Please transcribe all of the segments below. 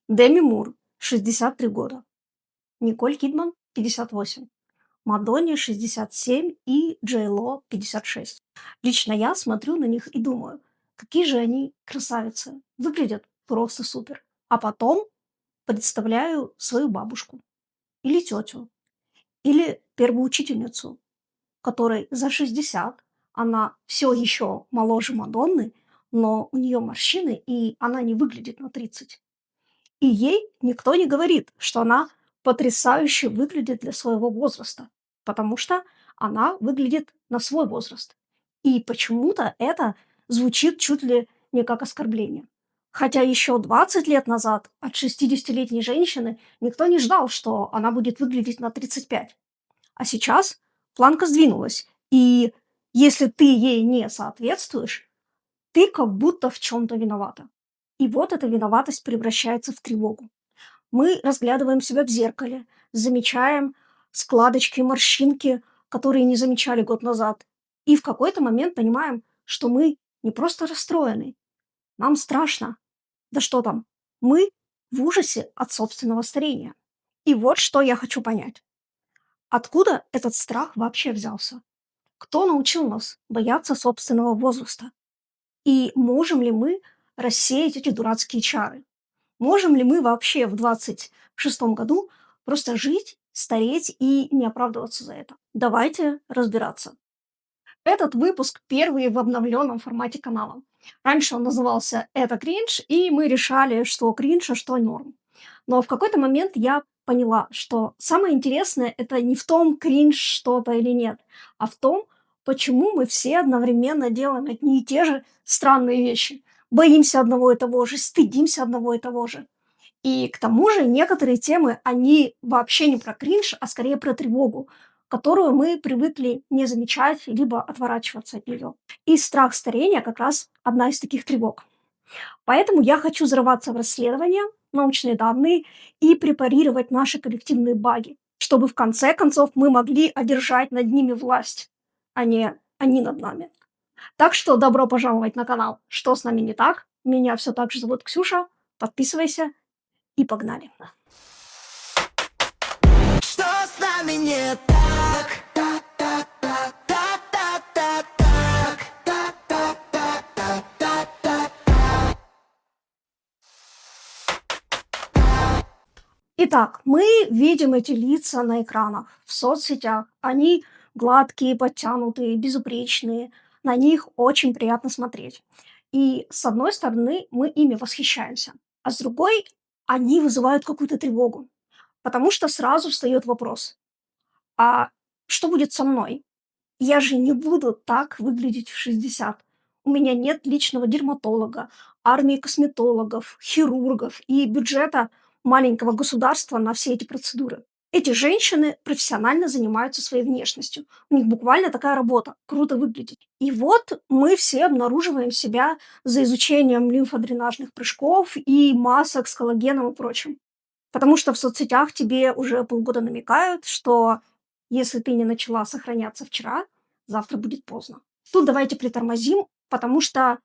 Деми Мур, 63 года. Николь Кидман, 58. Мадонне 67 и Джей Ло 56. Лично я смотрю на них и думаю, какие же они красавицы. Выглядят просто супер. А потом представляю свою бабушку или тетю, или первую учительницу, которой за 60, она все еще моложе Мадонны, но у нее морщины, и она не выглядит на 30. И ей никто не говорит, что она потрясающе выглядит для своего возраста, потому что она выглядит на свой возраст. И почему-то это звучит чуть ли не как оскорбление. Хотя еще 20 лет назад от 60-летней женщины никто не ждал, что она будет выглядеть на 35. А сейчас планка сдвинулась, и если ты ей не соответствуешь, ты как будто в чем-то виновата. И вот эта виноватость превращается в тревогу. Мы разглядываем себя в зеркале, замечаем складочки, морщинки, которые не замечали год назад. И в какой-то момент понимаем, что мы не просто расстроены, нам страшно. Да что там, мы в ужасе от собственного старения. И вот что я хочу понять. Откуда этот страх вообще взялся? Кто научил нас бояться собственного возраста? И можем ли мы рассеять эти дурацкие чары? Можем ли мы вообще в 26-м году просто жить, стареть и не оправдываться за это? Давайте разбираться. Этот выпуск первый в обновленном формате канала. Раньше он назывался «Это кринж», и мы решали, что кринж, а что норм. Но в какой-то момент я поняла, что самое интересное это не в том, кринж что-то или нет, а в том, почему мы все одновременно делаем одни и те же странные вещи. Боимся одного и того же, стыдимся одного и того же. И к тому же некоторые темы, они вообще не про кринж, а скорее про тревогу, которую мы привыкли не замечать, либо отворачиваться от нее. И страх старения как раз одна из таких тревог. Поэтому я хочу зарываться в расследования, научные данные и препарировать наши коллективные баги, чтобы в конце концов мы могли одержать над ними власть, а не они над нами. Так что добро пожаловать на канал «Что с нами не так?». Меня все так же зовут Ксюша. Подписывайся и погнали. Что с нами не так? Итак, мы видим эти лица на экранах, в соцсетях. Они гладкие, подтянутые, безупречные. На них очень приятно смотреть. И с одной стороны, мы ими восхищаемся, а с другой, они вызывают какую-то тревогу. Потому что сразу встает вопрос, а что будет со мной? Я же не буду так выглядеть в 60. У меня нет личного дерматолога, армии косметологов, хирургов и бюджета маленького государства на все эти процедуры. Эти женщины профессионально занимаются своей внешностью. У них буквально такая работа– круто выглядеть. И вот мы все обнаруживаем себя за изучением лимфодренажных прыжков и масок с коллагеном и прочим. Потому что в соцсетях тебе уже полгода намекают, что если ты не начала сохраняться вчера, завтра будет поздно. Тут давайте притормозим, потому что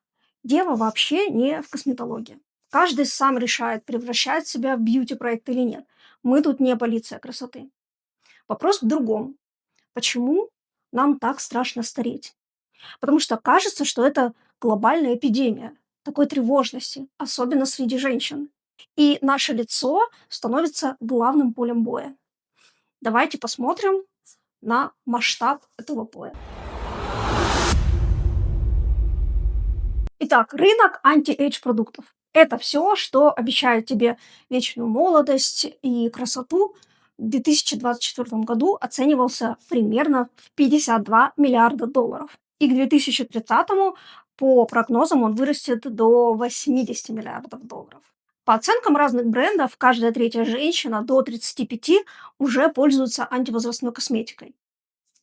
дело вообще не в косметологии. Каждый сам решает, превращать себя в бьюти-проект или нет. Мы тут не полиция красоты. Вопрос в другом. Почему нам так страшно стареть? Потому что кажется, что это глобальная эпидемия такой тревожности, особенно среди женщин. И наше лицо становится главным полем боя. Давайте посмотрим на масштаб этого боя. Итак, рынок анти-эйдж продуктов. Это все, что обещает тебе вечную молодость и красоту. В 2024 году оценивался примерно в 52 миллиарда долларов. И к 2030 по прогнозам он вырастет до 80 миллиардов долларов. По оценкам разных брендов, каждая третья женщина до 35 уже пользуется антивозрастной косметикой.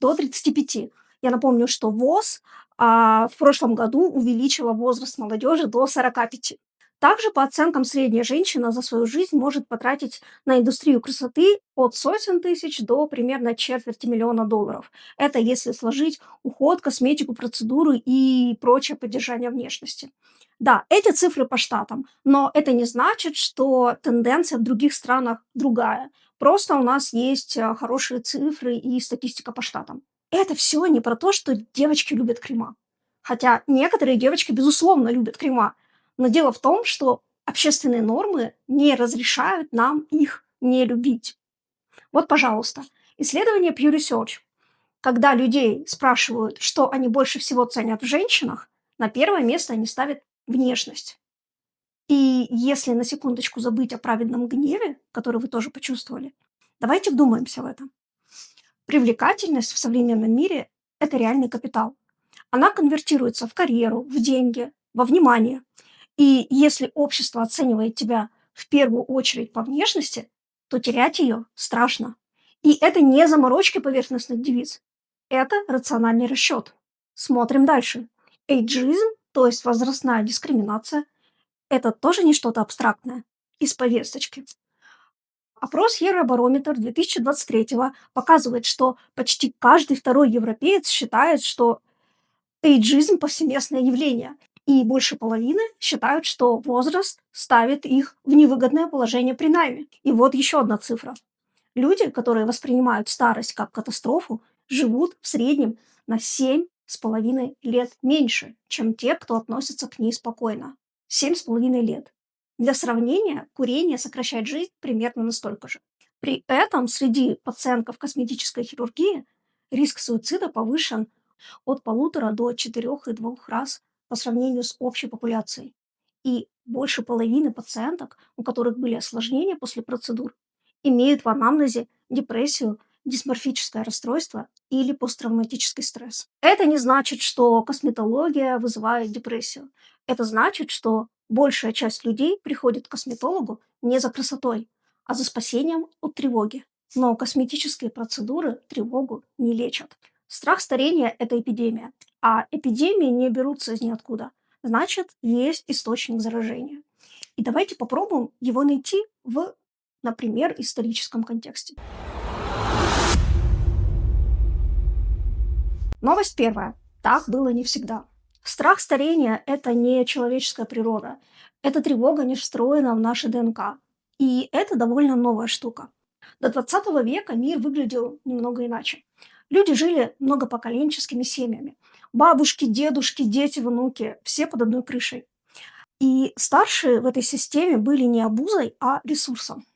До 35. Я напомню, что ВОЗ в прошлом году увеличила возраст молодежи до 45. Также, по оценкам, средняя женщина за свою жизнь может потратить на индустрию красоты от сотен тысяч до примерно четверти миллиона долларов. Это если сложить уход, косметику, процедуры и прочее поддержание внешности. Да, эти цифры по штатам, но это не значит, что тенденция в других странах другая. Просто у нас есть хорошие цифры и статистика по штатам. Это все не про то, что девочки любят крема. Хотя некоторые девочки, безусловно, любят крема. Но дело в том, что общественные нормы не разрешают нам их не любить. Вот, пожалуйста, исследование Pew Research. Когда людей спрашивают, что они больше всего ценят в женщинах, на первое место они ставят внешность. И если на секундочку забыть о праведном гневе, который вы тоже почувствовали, давайте вдумаемся в это. Привлекательность в современном мире – это реальный капитал. Она конвертируется в карьеру, в деньги, во внимание. И если общество оценивает тебя в первую очередь по внешности, то терять ее страшно. И это не заморочки поверхностных девиц. Это рациональный расчет. Смотрим дальше. Эйджизм, то есть возрастная дискриминация, это тоже не что-то абстрактное из повесточки. Опрос Евробарометр 2023 показывает, что почти каждый второй европеец считает, что эйджизм – повсеместное явление, и больше половины считают, что возраст ставит их в невыгодное положение при найме. И вот еще одна цифра. Люди, которые воспринимают старость как катастрофу, живут в среднем на 7,5 лет меньше, чем те, кто относится к ней спокойно. 7,5 лет. Для сравнения, курение сокращает жизнь примерно настолько же. При этом среди пациентов косметической хирургии риск суицида повышен от 1,5 до 4,2 раз по сравнению с общей популяцией. И больше половины пациенток, у которых были осложнения после процедур, имеют в анамнезе депрессию, дисморфическое расстройство или посттравматический стресс. Это не значит, что косметология вызывает депрессию. Это значит, что большая часть людей приходит к косметологу не за красотой, а за спасением от тревоги. Но косметические процедуры тревогу не лечат. Страх старения – это эпидемия, а эпидемии не берутся из ниоткуда. Значит, есть источник заражения. И давайте попробуем его найти в, например, историческом контексте. Новость первая. Так было не всегда. Страх старения – это не человеческая природа. Эта тревога не встроена в наши ДНК. И это довольно новая штука. До 20 века мир выглядел немного иначе. Люди жили многопоколенческими семьями. Бабушки, дедушки, дети, внуки – все под одной крышей. И старшие в этой системе были не обузой, а ресурсом.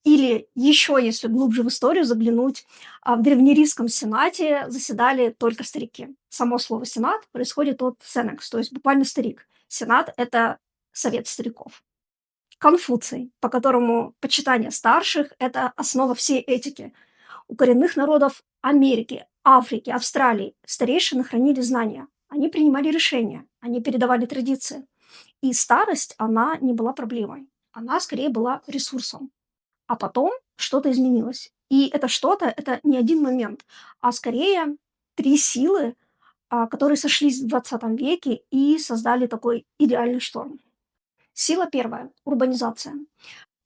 Или еще, если глубже в историю заглянуть, в древнеримском сенате заседали только старики. Само слово «сенат» происходит от «senex», то есть буквально «старик». Сенат – это совет стариков. Конфуций, по которому почитание старших – это основа всей этики. У коренных народов Америки, Африки, Австралии старейшины хранили знания. Они принимали решения, они передавали традиции. И старость, она не была проблемой. Она скорее была ресурсом. А потом что-то изменилось. И это что-то – это не один момент, а скорее три силы, которые сошлись в 20 веке и создали такой идеальный шторм. Сила первая – урбанизация.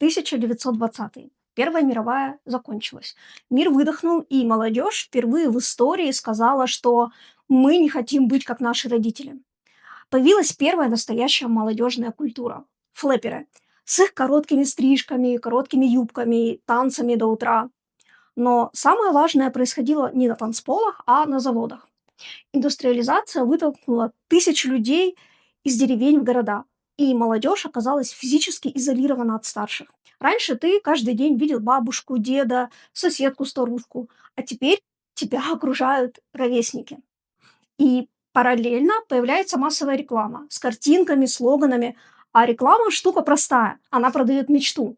1920-е. Первая мировая закончилась. Мир выдохнул, и молодежь впервые в истории сказала, что мы не хотим быть как наши родители. Появилась первая настоящая молодежная культура – флэперы с их короткими стрижками, короткими юбками, танцами до утра. Но самое важное происходило не на танцполах, а на заводах. Индустриализация вытолкнула тысячи людей из деревень в города, и молодежь оказалась физически изолирована от старших. Раньше ты каждый день видел бабушку, деда, соседку, старушку, а теперь тебя окружают ровесники. И параллельно появляется массовая реклама с картинками, слоганами. А реклама штука простая, она продает мечту.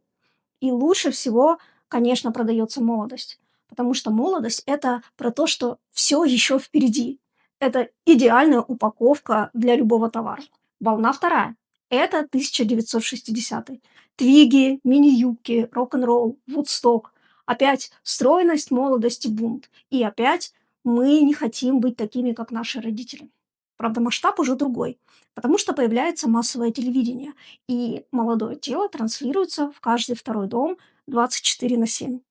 И лучше всего, конечно, продается молодость. Потому что молодость – это про то, что все еще впереди. Это идеальная упаковка для любого товара. Волна вторая – это 1960-й. Твиги, мини-юбки, рок-н-ролл, вудсток. Опять стройность, молодость и бунт. И опять мы не хотим быть такими, как наши родители. Правда, масштаб уже другой, потому что появляется массовое телевидение, и молодое тело транслируется в каждый второй дом 24/7.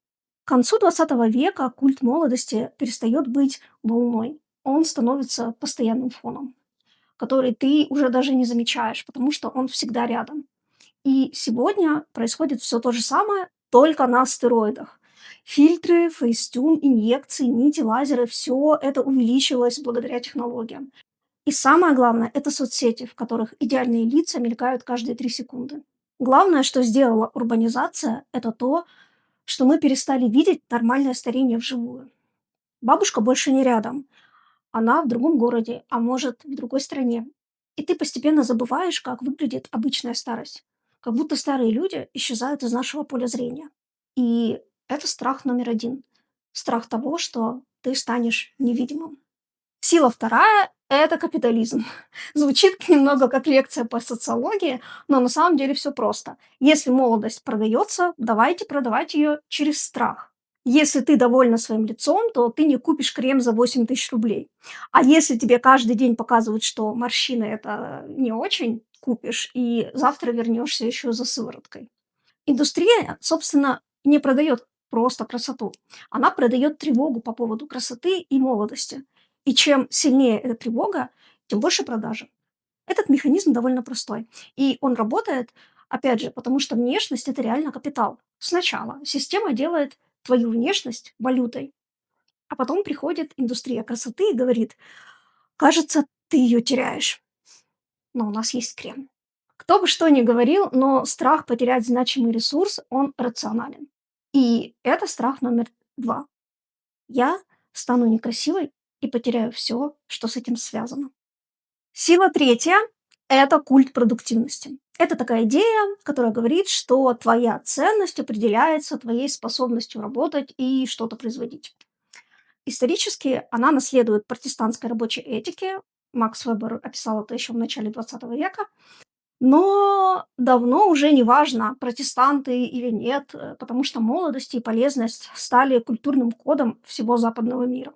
К концу 20 века культ молодости перестает быть волной. Он становится постоянным фоном, который ты уже даже не замечаешь, потому что он всегда рядом. И сегодня происходит все то же самое, только на стероидах. Фильтры, фейстюн, инъекции, нити, лазеры — все это увеличилось благодаря технологиям. И самое главное — это соцсети, в которых идеальные лица мелькают каждые 3 секунды. Главное, что сделала урбанизация — это то, что мы перестали видеть нормальное старение вживую. Бабушка больше не рядом, она в другом городе, а может, в другой стране. И ты постепенно забываешь, как выглядит обычная старость. Как будто старые люди исчезают из нашего поля зрения. И это страх номер один. Страх того, что ты станешь невидимым. Сила вторая — это капитализм. Звучит немного как лекция по социологии, но на самом деле все просто. Если молодость продается, давайте продавать ее через страх. Если ты довольна своим лицом, то ты не купишь крем за 8 000 рублей. А если тебе каждый день показывают, что морщины — это не очень, купишь, и завтра вернешься еще за сывороткой. Индустрия, собственно, не продает просто красоту. Она продает тревогу по поводу красоты и молодости. И чем сильнее эта тревога, тем больше продажи. Этот механизм довольно простой. И он работает, опять же, потому что внешность — это реально капитал. Сначала система делает твою внешность валютой, а потом приходит индустрия красоты и говорит: кажется, ты ее теряешь, но у нас есть крем. Кто бы что ни говорил, но страх потерять значимый ресурс, он рационален. И это страх номер два. Я стану некрасивой и потеряю все, что с этим связано. Сила третья — это культ продуктивности. Это такая идея, которая говорит, что твоя ценность определяется твоей способностью работать и что-то производить. Исторически она наследует протестантской рабочей этике. Макс Вебер описал это еще в начале 20 века. Но давно уже не важно, протестанты или нет, потому что молодость и полезность стали культурным кодом всего западного мира.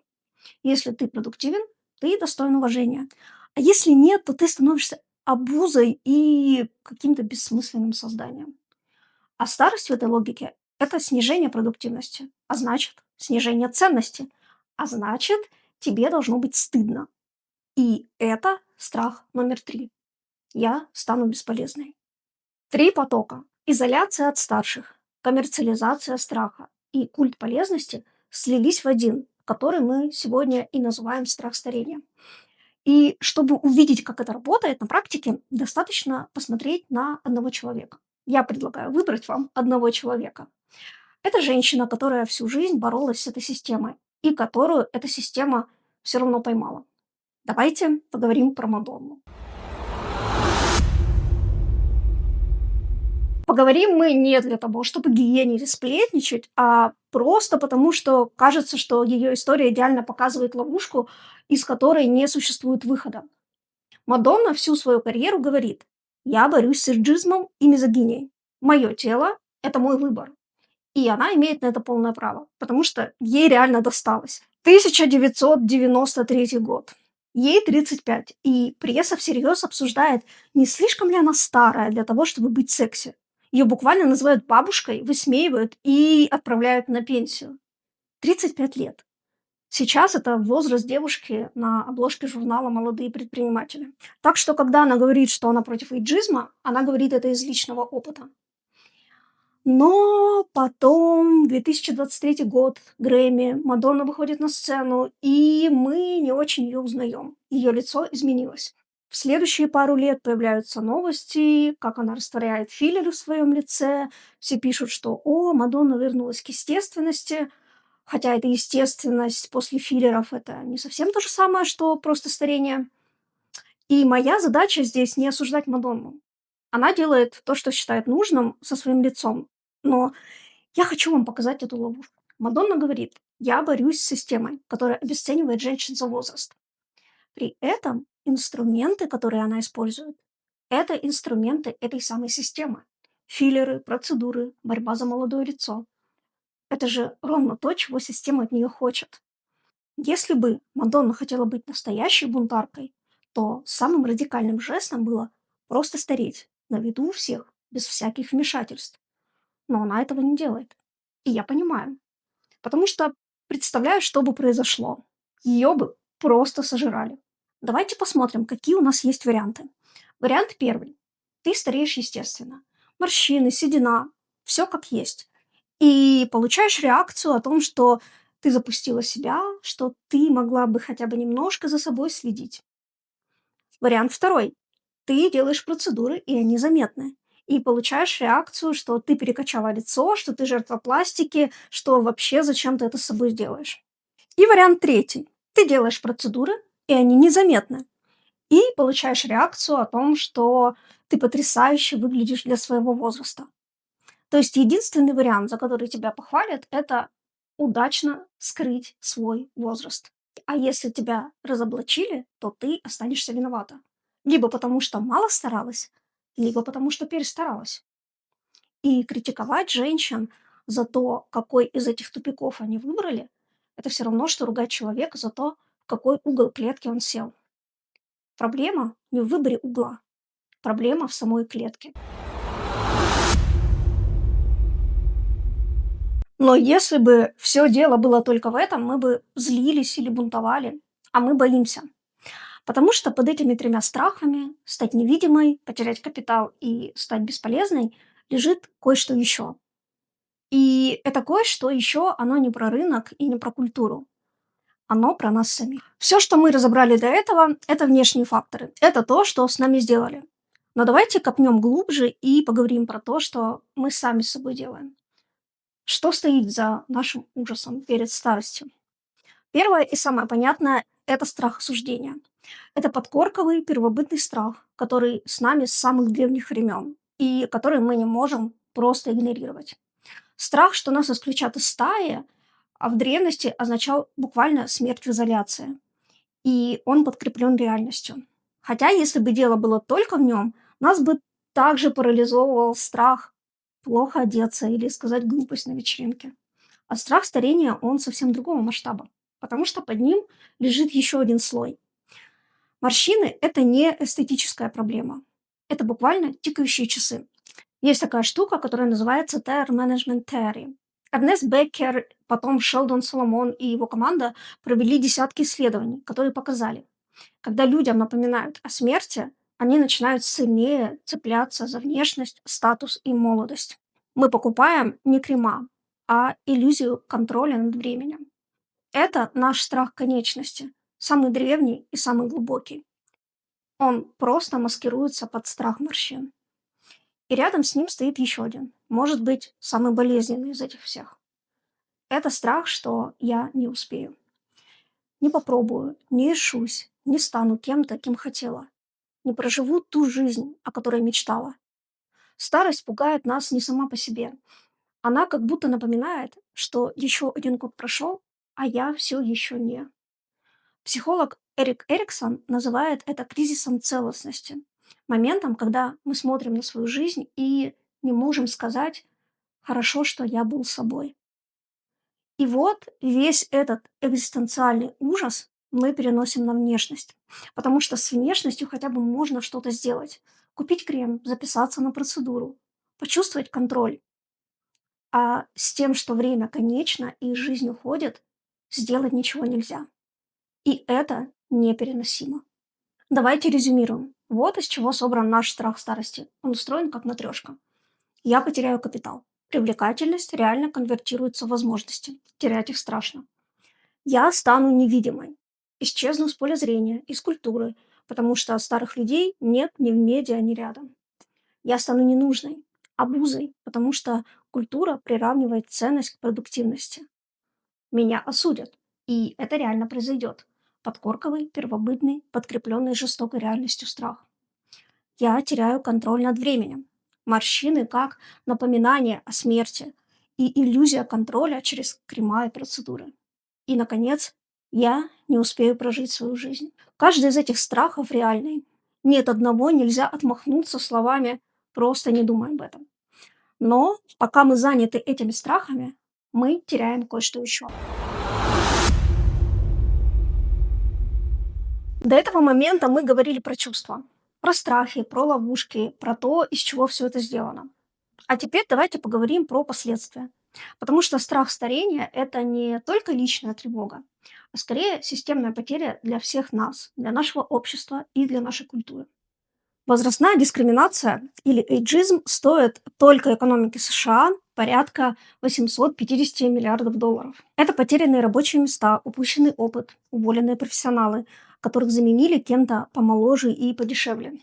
Если ты продуктивен, ты достоин уважения. А если нет, то ты становишься обузой и каким-то бессмысленным созданием. А старость в этой логике — это снижение продуктивности, а значит, снижение ценности, а значит, тебе должно быть стыдно. И это страх номер три. Я стану бесполезной. Три потока: изоляция от старших, коммерциализация страха и культ полезности слились в один, который мы сегодня и называем страх старения. И чтобы увидеть, как это работает на практике, достаточно посмотреть на одного человека. Я предлагаю выбрать вам одного человека. Это женщина, которая всю жизнь боролась с этой системой и которую эта система все равно поймала. Давайте поговорим про Мадонну. Поговорим мы не для того, чтобы гиенить и сплетничать, а просто потому, что кажется, что ее история идеально показывает ловушку, из которой не существует выхода. Мадонна всю свою карьеру говорит: «Я борюсь с эйджизмом и мизогинией. Мое тело — это мой выбор». И она имеет на это полное право, потому что ей реально досталось. 1993 год. Ей 35, и пресса всерьез обсуждает, не слишком ли она старая для того, чтобы быть секси. Ее буквально называют бабушкой, высмеивают и отправляют на пенсию. 35 лет. Сейчас это возраст девушки на обложке журнала «Молодые предприниматели». Так что, когда она говорит, что она против эйджизма, она говорит это из личного опыта. Но потом, 2023 год, Грэмми, Мадонна выходит на сцену, и мы не очень ее узнаем. Ее лицо изменилось. В следующие пару лет появляются новости, как она растворяет филлеры в своем лице. Все пишут, что «О, Мадонна вернулась к естественности», хотя эта естественность после филлеров — это не совсем то же самое, что просто старение. И моя задача здесь не осуждать Мадонну. Она делает то, что считает нужным со своим лицом. Но я хочу вам показать эту ловушку. Мадонна говорит: «Я борюсь с системой, которая обесценивает женщин за возраст». При этом инструменты, которые она использует, это инструменты этой самой системы. Филлеры, процедуры, борьба за молодое лицо. Это же ровно то, чего система от нее хочет. Если бы Мадонна хотела быть настоящей бунтаркой, то самым радикальным жестом было просто стареть на виду у всех, без всяких вмешательств. Но она этого не делает. И я понимаю. Потому что представляю, что бы произошло. Ее бы просто сожрали. Давайте посмотрим, какие у нас есть варианты. Вариант первый. Ты стареешь естественно. Морщины, седина, все как есть. И получаешь реакцию о том, что ты запустила себя, что ты могла бы хотя бы немножко за собой следить. Вариант второй. Ты делаешь процедуры, и они заметны. И получаешь реакцию, что ты перекачала лицо, что ты жертва пластики, что вообще зачем ты это с собой делаешь. И вариант третий. Ты делаешь процедуры, и они незаметны. И получаешь реакцию о том, что ты потрясающе выглядишь для своего возраста. То есть единственный вариант, за который тебя похвалят, это удачно скрыть свой возраст. А если тебя разоблачили, то ты останешься виновата. Либо потому, что мало старалась, либо потому, что перестаралась. И критиковать женщин за то, какой из этих тупиков они выбрали, это все равно, что ругать человека за то, в какой угол клетки он сел. Проблема не в выборе угла, проблема в самой клетке. Но если бы все дело было только в этом, мы бы злились или бунтовали, а мы боимся. Потому что под этими тремя страхами — стать невидимой, потерять капитал и стать бесполезной — лежит кое-что еще. И это кое-что еще, оно не про рынок и не про культуру. Оно про нас самих. Все, что мы разобрали до этого, это внешние факторы. Это то, что с нами сделали. Но давайте копнем глубже и поговорим про то, что мы сами с собой делаем. Что стоит за нашим ужасом перед старостью? Первое и самое понятное — это страх осуждения. Это подкорковый первобытный страх, который с нами с самых древних времен и который мы не можем просто игнорировать. Страх, что нас исключат из стаи, а в древности означал буквально смерть в изоляции. И он подкреплен реальностью. Хотя, если бы дело было только в нем, нас бы также парализовывал страх плохо одеться или сказать глупость на вечеринке. А страх старения, он совсем другого масштаба, потому что под ним лежит еще один слой. Морщины — это не эстетическая проблема. Это буквально тикающие часы. Есть такая штука, которая называется Tire Management Theory. Эрнест Беккер, потом Шелдон Соломон и его команда провели десятки исследований, которые показали, когда людям напоминают о смерти, они начинают сильнее цепляться за внешность, статус и молодость. Мы покупаем не крема, а иллюзию контроля над временем. Это наш страх конечности, самый древний и самый глубокий. Он просто маскируется под страх морщин. И рядом с ним стоит еще один, может быть, самый болезненный из этих всех. Это страх, что я не успею. Не попробую, не решусь, не стану кем-то, кем хотела. Не проживу ту жизнь, о которой мечтала. Старость пугает нас не сама по себе. Она как будто напоминает, что еще один год прошел, а я все еще не. Психолог Эрик Эриксон называет это кризисом целостности. Моментом, когда мы смотрим на свою жизнь и не можем сказать «хорошо, что я был собой». И вот весь этот экзистенциальный ужас мы переносим на внешность. Потому что с внешностью хотя бы можно что-то сделать. Купить крем, записаться на процедуру, почувствовать контроль. А с тем, что время конечно и жизнь уходит, сделать ничего нельзя. И это непереносимо. Давайте резюмируем. Вот из чего собран наш страх старости. Он устроен как матрешка. Я потеряю капитал. Привлекательность реально конвертируется в возможности. Терять их страшно. Я стану невидимой. Исчезну с поля зрения, из культуры, потому что старых людей нет ни в медиа, ни рядом. Я стану ненужной, обузой, потому что культура приравнивает ценность к продуктивности. Меня осудят, и это реально произойдет. Подкорковый, первобытный, подкрепленный жестокой реальностью страх. Я теряю контроль над временем. Морщины как напоминание о смерти и иллюзия контроля через крема и процедуры. И, наконец, я не успею прожить свою жизнь. Каждый из этих страхов реальный. Ни от одного нельзя отмахнуться словами «просто не думай об этом». Но пока мы заняты этими страхами, мы теряем кое-что еще. До этого момента мы говорили про чувства, про страхи, про ловушки, про то, из чего все это сделано. А теперь давайте поговорим про последствия. Потому что страх старения– это не только личная тревога, а скорее системная потеря для всех нас, для нашего общества и для нашей культуры. Возрастная дискриминация или эйджизм стоит только экономике США порядка 850 миллиардов долларов. Это потерянные рабочие места, упущенный опыт, уволенные профессионалы, которых заменили кем-то помоложе и подешевле.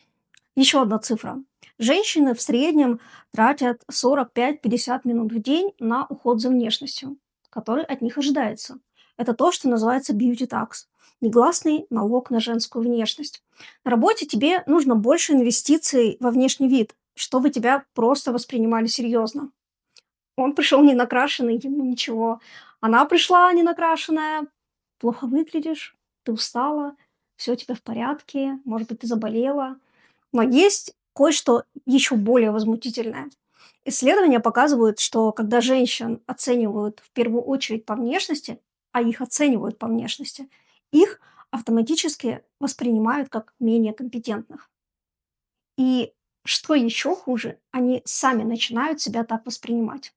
Еще одна цифра. Женщины в среднем тратят 45-50 минут в день на уход за внешностью, который от них ожидается. Это то, что называется beauty tax– негласный налог на женскую внешность. На работе тебе нужно больше инвестиций во внешний вид, чтобы тебя просто воспринимали серьезно. Он пришел не накрашенный, ему ничего. Она пришла не накрашенная. Плохо выглядишь, ты устала, все у тебя в порядке, может быть, ты заболела. Но есть кое-что еще более возмутительное. Исследования показывают, что когда женщин оценивают в первую очередь по внешности, а их оценивают по внешности, их автоматически воспринимают как менее компетентных. И что еще хуже, они сами начинают себя так воспринимать.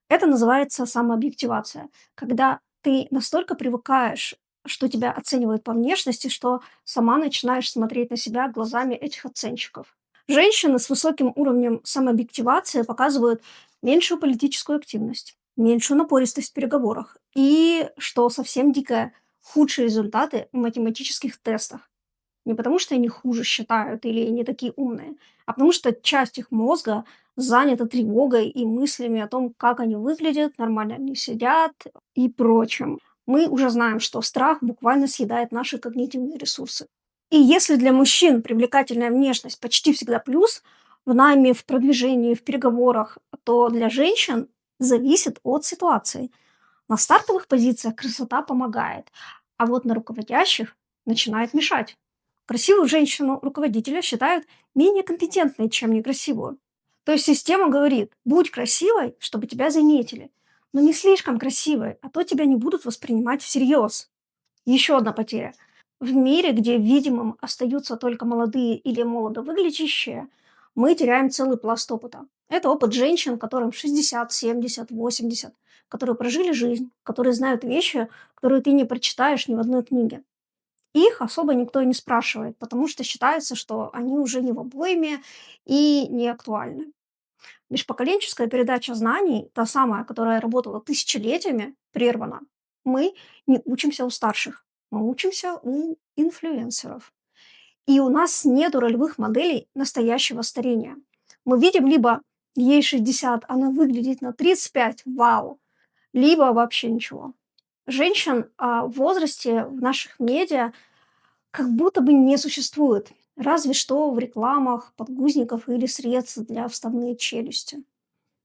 Это называется самообъективация, когда ты настолько привыкаешь, что тебя оценивают по внешности, что сама начинаешь смотреть на себя глазами этих оценщиков. Женщины с высоким уровнем самообъективации показывают меньшую политическую активность, меньшую напористость в переговорах и, что совсем дикое, худшие результаты в математических тестах. Не потому, что они хуже считают или не такие умные, а потому что часть их мозга занята тревогой и мыслями о том, как они выглядят, нормально они сидят и прочим. Мы уже знаем, что страх буквально съедает наши когнитивные ресурсы. И если для мужчин привлекательная внешность почти всегда плюс в найме, в продвижении, в переговорах, то для женщин зависит от ситуации. На стартовых позициях красота помогает, а вот на руководящих начинает мешать. Красивую женщину-руководителя считают менее компетентной, чем некрасивую. То есть система говорит, будь красивой, чтобы тебя заметили, но не слишком красивой, а то тебя не будут воспринимать всерьез. Еще одна потеря. В мире, где видимым остаются только молодые или молодо выглядящие, мы теряем целый пласт опыта. Это опыт женщин, которым 60, 70, 80, которые прожили жизнь, которые знают вещи, которые ты не прочитаешь ни в одной книге. Их особо никто и не спрашивает, потому что считается, что они уже не в обойме и не актуальны. Межпоколенческая передача знаний, та самая, которая работала тысячелетиями, прервана. Мы не учимся у старших, мы учимся у инфлюенсеров. И у нас нет ролевых моделей настоящего старения. Мы видим либо ей 60, она выглядит на 35, вау, либо вообще ничего. Женщин в возрасте в наших медиа как будто бы не существует, разве что в рекламах подгузников или средств для вставной челюсти.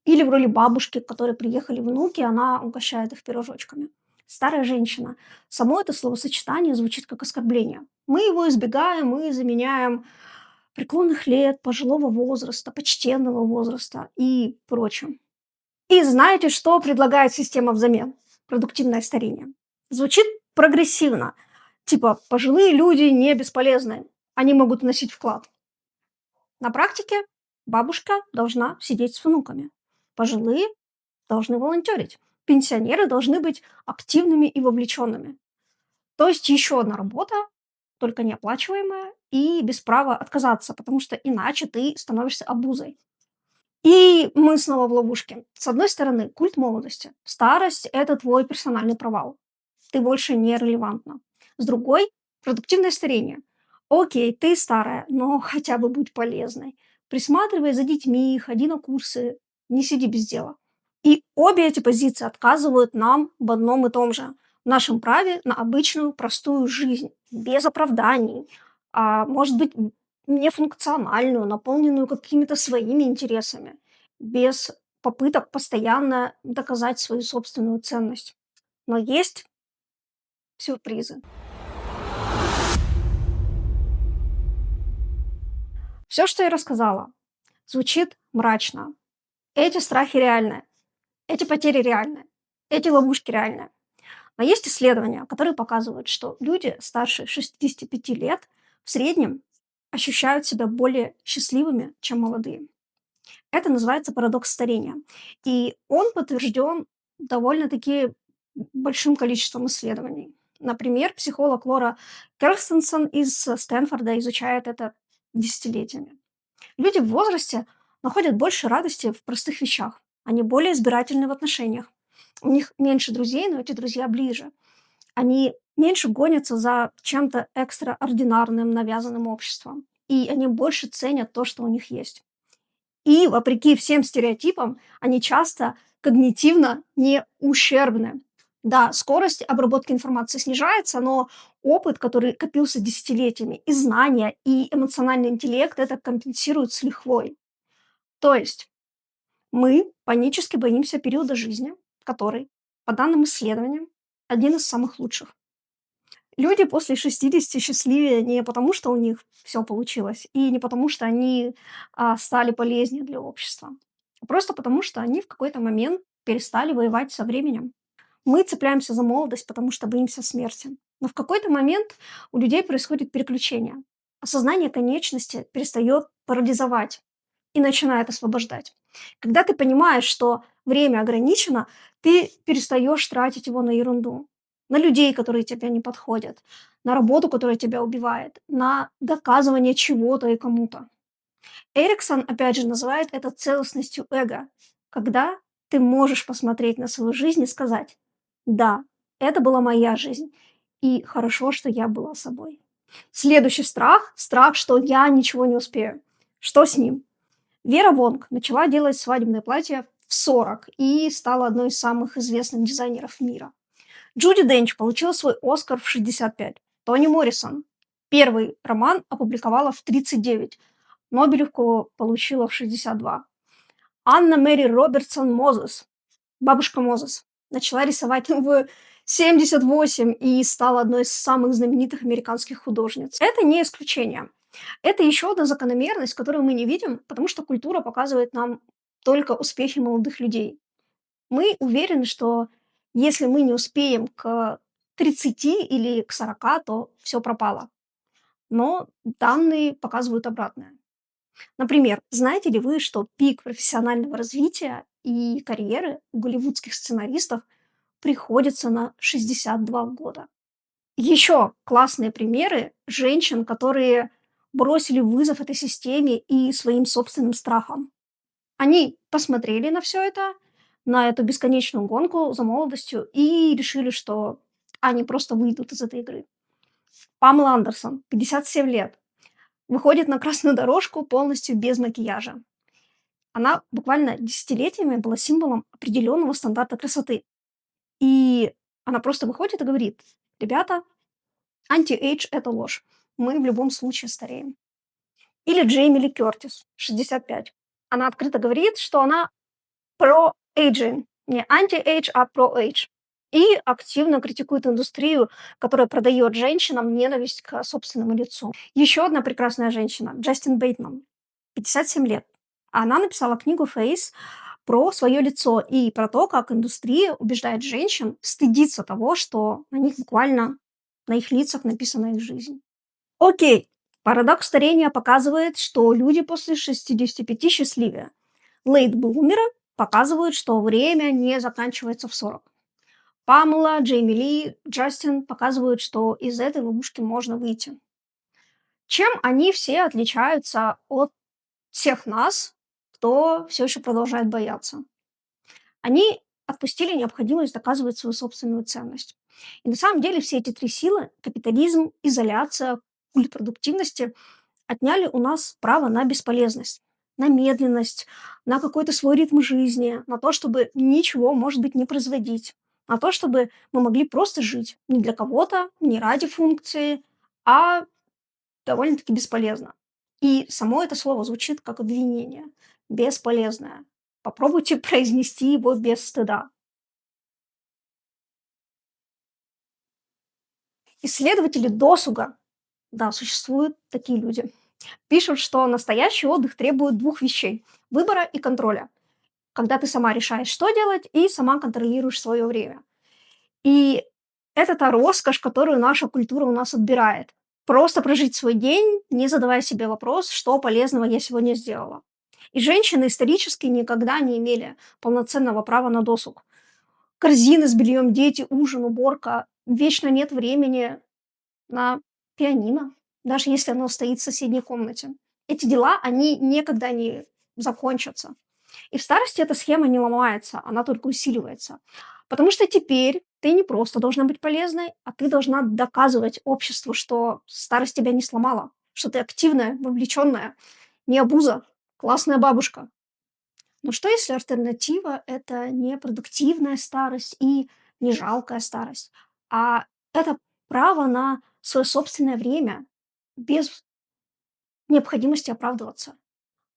Или в роли бабушки, к которой приехали внуки, она угощает их пирожочками. Старая женщина. Само это словосочетание звучит как оскорбление. Мы его избегаем, мы заменяем преклонных лет, пожилого возраста, почтенного возраста и прочим. И знаете, что предлагает система взамен? Продуктивное старение. Звучит прогрессивно. Типа, пожилые люди не бесполезны. Они могут вносить вклад. На практике бабушка должна сидеть с внуками. Пожилые должны волонтерить. Пенсионеры должны быть активными и вовлеченными. То есть еще одна работа, только неоплачиваемая и без права отказаться, потому что иначе ты становишься обузой. И мы снова в ловушке. С одной стороны, культ молодости. Старость– это твой персональный провал. Ты больше не релевантна. С другой– продуктивное старение. Окей, ты старая, но хотя бы будь полезной. Присматривай за детьми, ходи на курсы, не сиди без дела. И обе эти позиции отказывают нам в одном и том же. В нашем праве на обычную простую жизнь, без оправданий. А может быть, нефункциональную, наполненную какими-то своими интересами, без попыток постоянно доказать свою собственную ценность. Но есть сюрпризы. Все, что я рассказала, звучит мрачно. Эти страхи реальны, эти потери реальны, эти ловушки реальны. Но есть исследования, которые показывают, что люди старше 65 лет в среднем ощущают себя более счастливыми, чем молодые. Это называется парадокс старения. И он подтвержден довольно-таки большим количеством исследований. Например, психолог Лора Керстенсон из Стэнфорда изучает это десятилетиями. Люди в возрасте находят больше радости в простых вещах. Они более избирательны в отношениях. У них меньше друзей, но эти друзья ближе. Они меньше гонятся за чем-то экстраординарным, навязанным обществом. И они больше ценят то, что у них есть. И, вопреки всем стереотипам, они часто когнитивно не ущербны. Да, скорость обработки информации снижается, но опыт, который копился десятилетиями, и знания, и эмоциональный интеллект это компенсируют с лихвой. То есть мы панически боимся периода жизни, который, по данным исследованиям, один из самых лучших. Люди после 60 счастливее не потому, что у них все получилось, и не потому, что они стали полезнее для общества, а просто потому, что они в какой-то момент перестали воевать со временем. Мы цепляемся за молодость, потому что боимся смерти. Но в какой-то момент у людей происходит переключение. Осознание конечности перестает парализовать и начинает освобождать. Когда ты понимаешь, что время ограничено, ты перестаешь тратить его на ерунду, на людей, которые тебе не подходят, на работу, которая тебя убивает, на доказывание чего-то и кому-то. Эриксон, опять же, называет это целостностью эго, когда ты можешь посмотреть на свою жизнь и сказать, да, это была моя жизнь, и хорошо, что я была собой. Следующий страх – страх, что я ничего не успею. Что с ним? Вера Вонг начала делать свадебное платье в 40 и стала одной из самых известных дизайнеров мира. Джуди Денч получила свой Оскар в 65. Тони Моррисон первый роман опубликовала в 39. Нобелевку получила в 62. Анна Мэри Робертсон Мозес, бабушка Мозес, начала рисовать в 78 и стала одной из самых знаменитых американских художниц. Это не исключение. Это еще одна закономерность, которую мы не видим, потому что культура показывает нам только успехи молодых людей. Мы уверены, что если мы не успеем к 30 или к 40, то все пропало. Но данные показывают обратное. Например, знаете ли вы, что пик профессионального развития и карьеры у голливудских сценаристов приходится на 62 года? Еще классные примеры женщин, которые бросили вызов этой системе и своим собственным страхам. Они посмотрели на все это, на эту бесконечную гонку за молодостью и решили, что они просто выйдут из этой игры. Памела Андерсон, 57 лет, выходит на красную дорожку полностью без макияжа. Она буквально десятилетиями была символом определенного стандарта красоты. И она просто выходит и говорит, ребята, анти-эйдж – это ложь. Мы в любом случае стареем. Или Джейми Ли Кертис, 65. Она открыто говорит, что она про-эйджинг, не анти-эйдж, а про-эйдж. И активно критикует индустрию, которая продает женщинам ненависть к собственному лицу. Еще одна прекрасная женщина, Джастин Бейтман, 57 лет. Она написала книгу «Фейс» про свое лицо и про то, как индустрия убеждает женщин стыдиться того, что на них буквально, на их лицах написана их жизнь. Окей, парадокс старения показывает, что люди после 65 счастливее. Лейтблумеры показывают, что время не заканчивается в 40. Памела, Джейми Ли, Джастин показывают, что из этой ловушки можно выйти. Чем они все отличаются от всех нас, кто все еще продолжает бояться? Они отпустили необходимость доказывать свою собственную ценность. И на самом деле все эти три силы – капитализм, изоляция, культ продуктивности – отняли у нас право на бесполезность, на медленность, на какой-то свой ритм жизни, на то, чтобы ничего, может быть, не производить, на то, чтобы мы могли просто жить не для кого-то, не ради функции, а довольно-таки бесполезно. И само это слово звучит как обвинение. Бесполезное. Попробуйте произнести его без стыда. Исследователи досуга, да, существуют такие люди, пишут, что настоящий отдых требует двух вещей – выбора и контроля. Когда ты сама решаешь, что делать, и сама контролируешь свое время. И Это та роскошь, которую наша культура у нас отбирает. Просто прожить свой день, не задавая себе вопрос, что полезного я сегодня сделала. И женщины исторически никогда не имели полноценного права на досуг. Корзины с бельем, дети, ужин, уборка. Вечно нет времени на пианино, даже если оно стоит в соседней комнате. Эти дела, они никогда не закончатся. И в старости эта схема не ломается, она только усиливается. Потому что теперь ты не просто должна быть полезной, а ты должна доказывать обществу, что старость тебя не сломала, что ты активная, вовлеченная, не обуза, классная бабушка. Но что если альтернатива– это не продуктивная старость и не жалкая старость, а это право на свое собственное время без необходимости оправдываться?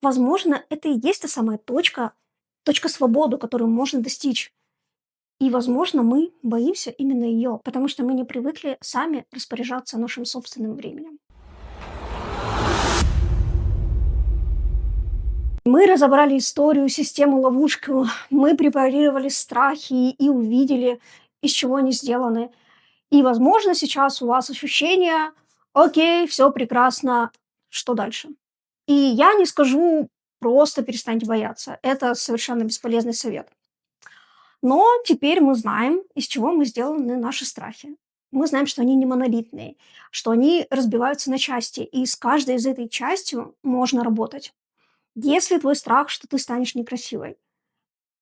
Возможно, это и есть та самая точка свободы, которую можно достичь. И, возможно, мы боимся именно ее, потому что мы не привыкли сами распоряжаться нашим собственным временем. Мы разобрали историю, систему, ловушку, мы препарировали страхи и увидели, из чего они сделаны. И, возможно, сейчас у вас ощущение, окей, все прекрасно, что дальше? И я не скажу просто перестаньте бояться. Это совершенно бесполезный совет. Но теперь мы знаем, из чего мы сделаны наши страхи. Мы знаем, что они не монолитные, что они разбиваются на части, и с каждой из этой частью можно работать. Если твой страх, что ты станешь некрасивой,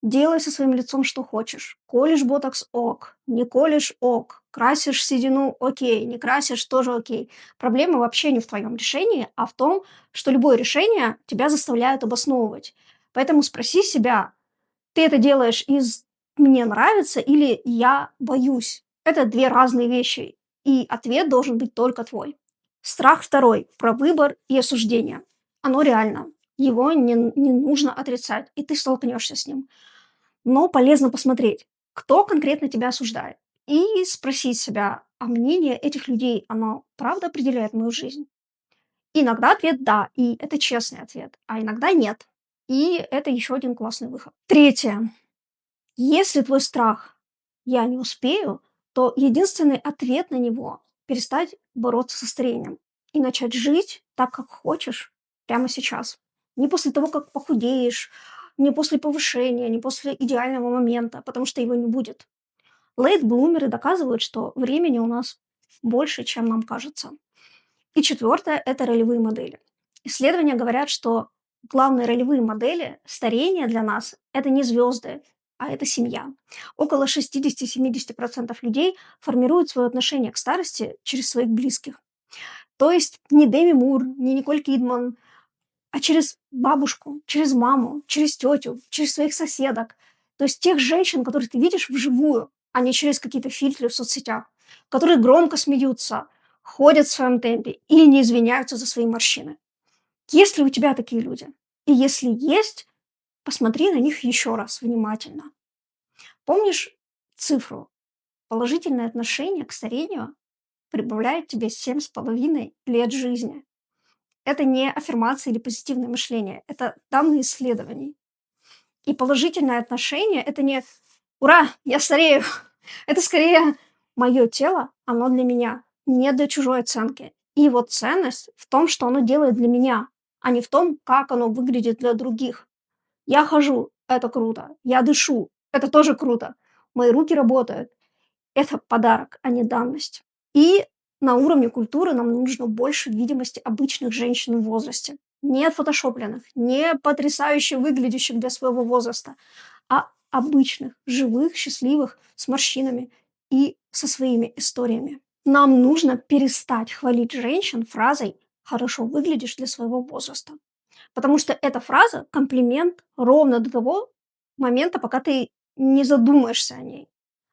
делай со своим лицом что хочешь. Колешь ботокс– ок, не колешь– ок, красишь седину– окей, не красишь– тоже окей. Проблема вообще не в твоем решении, а в том, что любое решение тебя заставляет обосновывать. Поэтому спроси себя, ты это делаешь из «мне нравится» или «я боюсь». Это две разные вещи, и ответ должен быть только твой. Страх второй про выбор и осуждение. Оно реально. Его не нужно отрицать, и ты столкнешься с ним. Но полезно посмотреть, кто конкретно тебя осуждает. И спросить себя, а мнение этих людей, оно правда определяет мою жизнь? Иногда ответ «да», и это честный ответ, а иногда «нет». И это еще один классный выход. Третье. Если твой страх «я не успею», то единственный ответ на него– перестать бороться со старением и начать жить так, как хочешь прямо сейчас. Не после того, как похудеешь, не после повышения, не после идеального момента, потому что его не будет. Лейт-блумеры доказывают, что времени у нас больше, чем нам кажется. И четвертое– это ролевые модели. Исследования говорят, что главные ролевые модели старения для нас– это не звезды, а это семья. Около 60-70% людей формируют свое отношение к старости через своих близких. То есть не Деми Мур, не Николь Кидман, а через бабушку, через маму, через тетю, через своих соседок. То есть тех женщин, которых ты видишь вживую, а не через какие-то фильтры в соцсетях, которые громко смеются, ходят в своем темпе и не извиняются за свои морщины. Есть ли у тебя такие люди? И если есть, посмотри на них еще раз внимательно. Помнишь цифру? Положительное отношение к старению прибавляет тебе 7,5 лет жизни. Это не аффирмация или позитивное мышление, это данные исследований. И положительное отношение– это не «Ура, я старею!» Это скорее «Мое тело, оно для меня, не для чужой оценки». И его ценность в том, что оно делает для меня, а не в том, как оно выглядит для других. Я хожу– это круто. Я дышу– это тоже круто. Мои руки работают. Это подарок, а не данность. И на уровне культуры нам нужно больше видимости обычных женщин в возрасте. Не отфотошопленных, не потрясающе выглядящих для своего возраста, а обычных, живых, счастливых, с морщинами и со своими историями. Нам нужно перестать хвалить женщин фразой «хорошо выглядишь для своего возраста». Потому что эта фраза– комплимент ровно до того момента, пока ты не задумаешься о ней.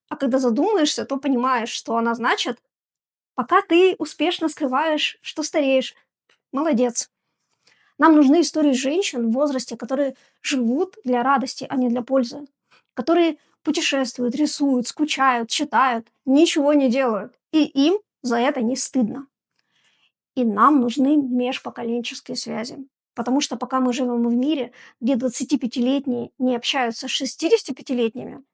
А когда задумаешься, то понимаешь, что она значит, пока ты успешно скрываешь, что стареешь. Молодец. Нам нужны истории женщин в возрасте, которые живут для радости, а не для пользы. Которые путешествуют, рисуют, скучают, читают, ничего не делают. И им за это не стыдно. И нам нужны межпоколенческие связи. Потому что пока мы живем в мире, где 25-летние не общаются с 65-летними,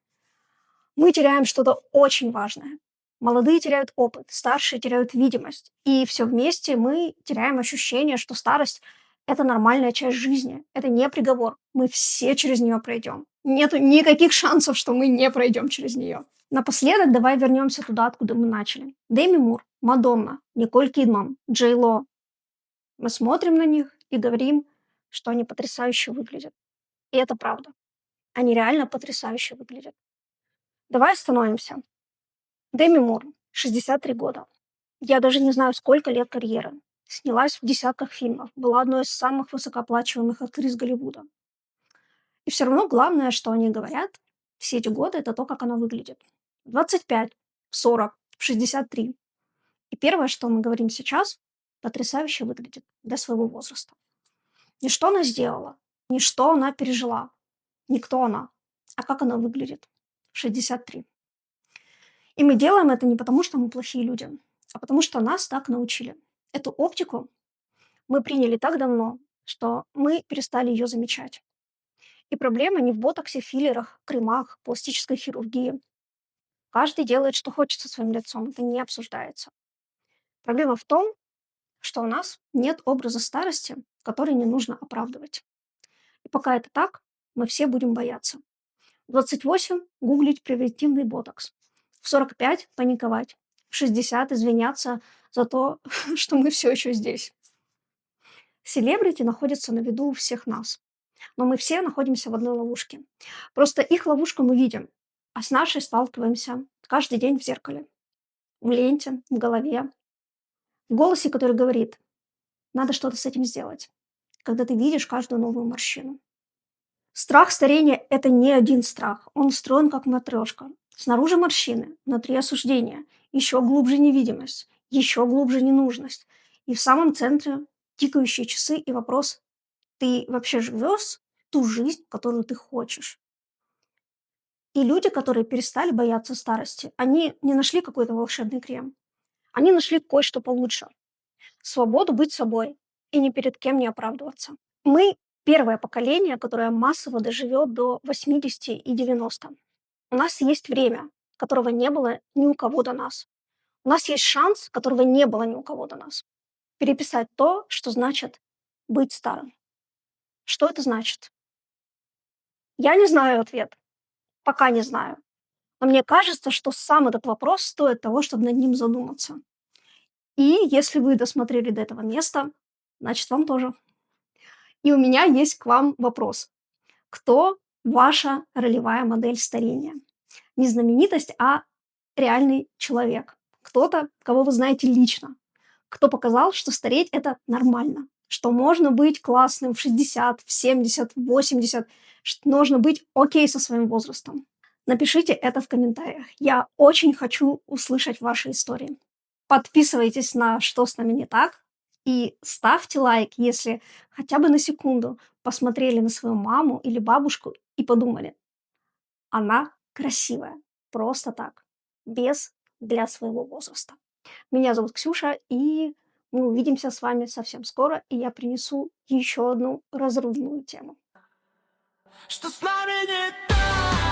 мы теряем что-то очень важное. Молодые теряют опыт, старшие теряют видимость. И все вместе мы теряем ощущение, что старость– это нормальная часть жизни. Это не приговор. Мы все через нее пройдем. Нету никаких шансов, что мы не пройдем через нее. Напоследок давай вернемся туда, откуда мы начали. Дэми Мур, Мадонна, Николь Кидман, Джей Ло. Мы смотрим на них и говорим, что они потрясающе выглядят. И это правда. Они реально потрясающе выглядят. Давай остановимся. Дэми Мур, 63 года. Я даже не знаю, сколько лет карьеры. Снялась в десятках фильмов, была одной из самых высокооплачиваемых актрис Голливуда. И все равно главное, что они говорят все эти годы, это то, как она выглядит. В 25, в 40, в 63. И первое, что мы говорим сейчас, потрясающе выглядит для своего возраста. Не что она сделала, не что она пережила, не кто она, а как она выглядит в 63. И мы делаем это не потому, что мы плохие люди, а потому что нас так научили. Эту оптику мы приняли так давно, что мы перестали ее замечать. И проблема не в ботоксе, филлерах, кремах, пластической хирургии. Каждый делает, что хочет со своим лицом, это не обсуждается. Проблема в том, что у нас нет образа старости, который не нужно оправдывать. И пока это так, мы все будем бояться. В 28 гуглить превентивный ботокс. В 45 паниковать. В 60 извиняться за то, что мы все еще здесь. Селебрити находятся на виду у всех нас. Но мы все находимся в одной ловушке. Просто их ловушку мы видим, а с нашей сталкиваемся каждый день в зеркале, в ленте, в голове, в голосе, который говорит, надо что-то с этим сделать, когда ты видишь каждую новую морщину. Страх старения– это не один страх, он устроен как матрешка. Снаружи морщины, внутри осуждение, еще глубже невидимость, еще глубже ненужность. И в самом центре тикающие часы и вопрос, ты вообще живешь ту жизнь, которую ты хочешь? И люди, которые перестали бояться старости, они не нашли какой-то волшебный крем. Они нашли кое-что получше. Свободу быть собой и ни перед кем не оправдываться. Мы первое поколение, которое массово доживет до 80 и 90. У нас есть время, которого не было ни у кого до нас. У нас есть шанс, которого не было ни у кого до нас. Переписать то, что значит быть старым. Что это значит? Я не знаю ответ. Пока не знаю. Но мне кажется, что сам этот вопрос стоит того, чтобы над ним задуматься. И если вы досмотрели до этого места, значит, вам тоже. И у меня есть к вам вопрос. Кто ваша ролевая модель старения? Не знаменитость, а реальный человек. Кто-то, кого вы знаете лично. Кто показал, что стареть– это нормально. Что можно быть классным в 60, в 70, в 80. Что нужно быть окей со своим возрастом. Напишите это в комментариях. Я очень хочу услышать ваши истории. Подписывайтесь на «Что с нами не так?» и ставьте лайк, если хотя бы на секунду посмотрели на свою маму или бабушку и подумали, она красивая, просто так, без для своего возраста. Меня зовут Ксюша, и мы увидимся с вами совсем скоро, и я принесу еще одну разрывную тему. Что с нами не так?